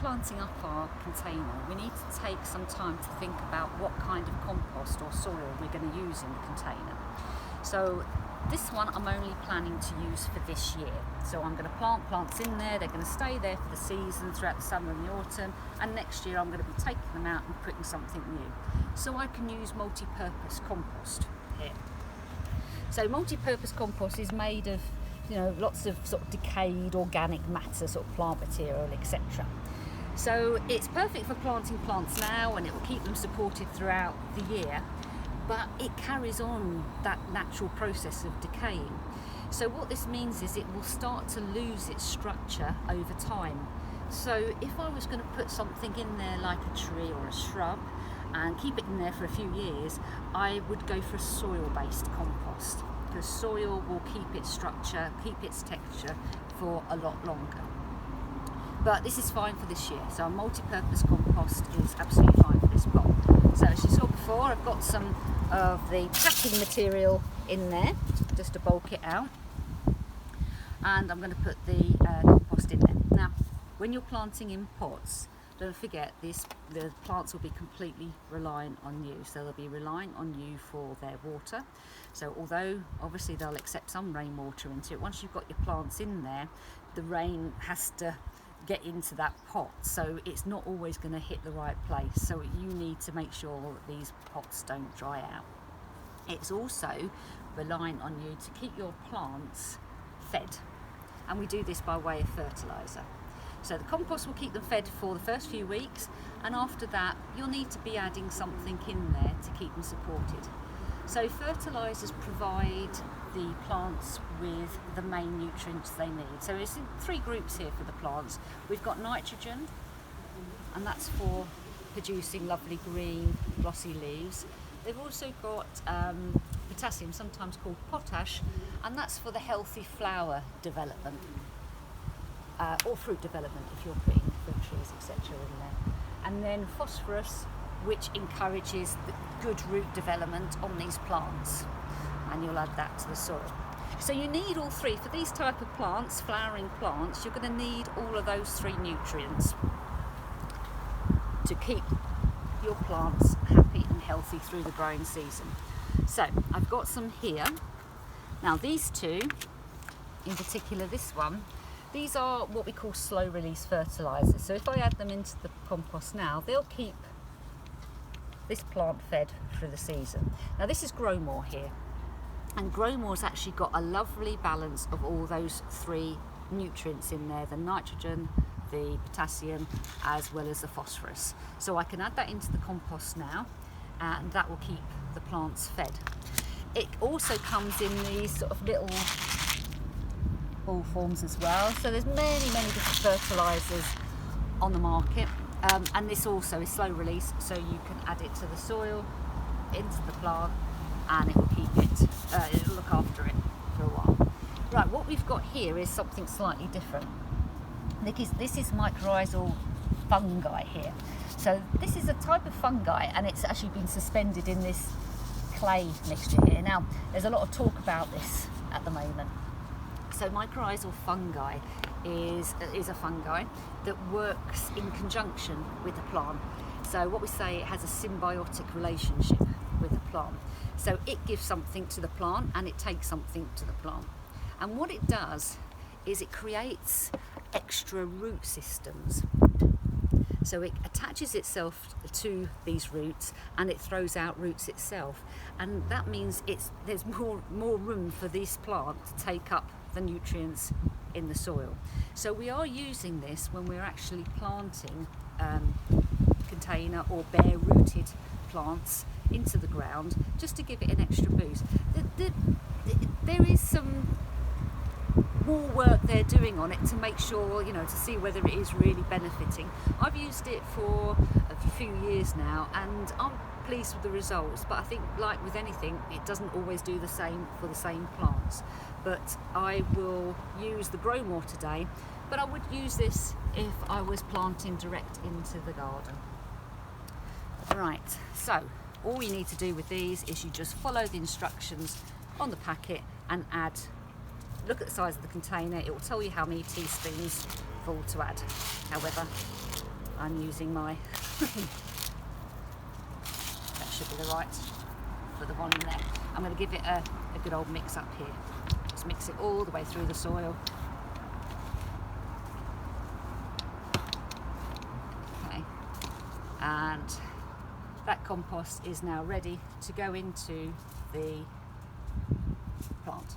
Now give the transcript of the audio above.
planting up our container, we need to take some time to think about what kind of compost or soil we're going to use in the container. So this one I'm only planning to use for this year. So I'm going to plant plants in there, they're going to stay there for the season throughout the summer and the autumn, and next year I'm going to be taking them out and putting something new. So I can use multi-purpose compost here. So multi-purpose compost is made of lots of sort of decayed organic matter, sort of plant material, etc. So it's perfect for planting plants now, and it will keep them supported throughout the year, but it carries on that natural process of decaying. So what this means is it will start to lose its structure over time. So if I was going to put something in there like a tree or a shrub and keep it in there for a few years, I would go for a soil-based compost, because soil will keep its structure, keep its texture for a lot longer. But this is fine for this year, so a multi-purpose compost is absolutely fine for this pot. So as you saw before, I've got some of the packing material in there just to bulk it out, and I'm going to put the compost in there. Now, when you're planting in pots, don't forget the plants will be completely reliant on you, so they'll be relying on you for their water. So although obviously they'll accept some rainwater into it, once you've got your plants in there, the rain has to get into that pot, so it's not always going to hit the right place, so you need to make sure that these pots don't dry out. It's also reliant on you to keep your plants fed, and we do this by way of fertiliser. So the compost will keep them fed for the first few weeks, and after that you'll need to be adding something in there to keep them supported. So fertilisers provide the plants with the main nutrients they need. So it's in three groups here for the plants. We've got nitrogen, and that's for producing lovely green glossy leaves. They've also got potassium, sometimes called potash, and that's for the healthy flower development. Or fruit development if you're putting fruit trees, etc. in there. And then phosphorus, which encourages the good root development on these plants, and you'll add that to the soil. So you need all three. For these type of plants, flowering plants, you're going to need all of those three nutrients to keep your plants happy and healthy through the growing season. So I've got some here. Now these two, in particular this one, these are what we call slow release fertilisers. So if I add them into the compost now, they'll keep this plant fed through the season. Now this is Grow More here, and Grow More's actually got a lovely balance of all those three nutrients in there, the nitrogen, the potassium, as well as the phosphorus. So I can add that into the compost now, and that will keep the plants fed. It also comes in these sort of little ball forms as well. So there's many different fertilisers on the market, and this also is slow release, so you can add it to the soil, into the plant, and it will keep it, it'll look after it for a while. Right, what we've got here is something slightly different. This is mycorrhizal fungi here. So this is a type of fungi, and it's actually been suspended in this clay mixture here. Now there's a lot of talk about this at the moment. So mycorrhizal fungi is a fungi that works in conjunction with the plant. So what we say, it has a symbiotic relationship with the plant. So it gives something to the plant and it takes something to the plant. And what it does is it creates extra root systems. So it attaches itself to these roots and it throws out roots itself. And that means there's more room for this plant to take up the nutrients in the soil. So we are using this when we're actually planting container or bare rooted plants into the ground, just to give it an extra boost. There is some more work they're doing on it to make sure, to see whether it is really benefiting. I've used it for a few years now and I'm pleased with the results, but I think, like with anything, it doesn't always do the same for the same plants. But I will use the Grow More today, but I would use this if I was planting direct into the garden. Right, so all you need to do with these is you just follow the instructions on the packet and add. Look at the size of the container, it will tell you how many teaspoons full to add. However, I'm using my, that should be the right for the one in there. I'm going to give it a good old mix up here. Just mix it all the way through the soil. Okay, and that compost is now ready to go into the plant.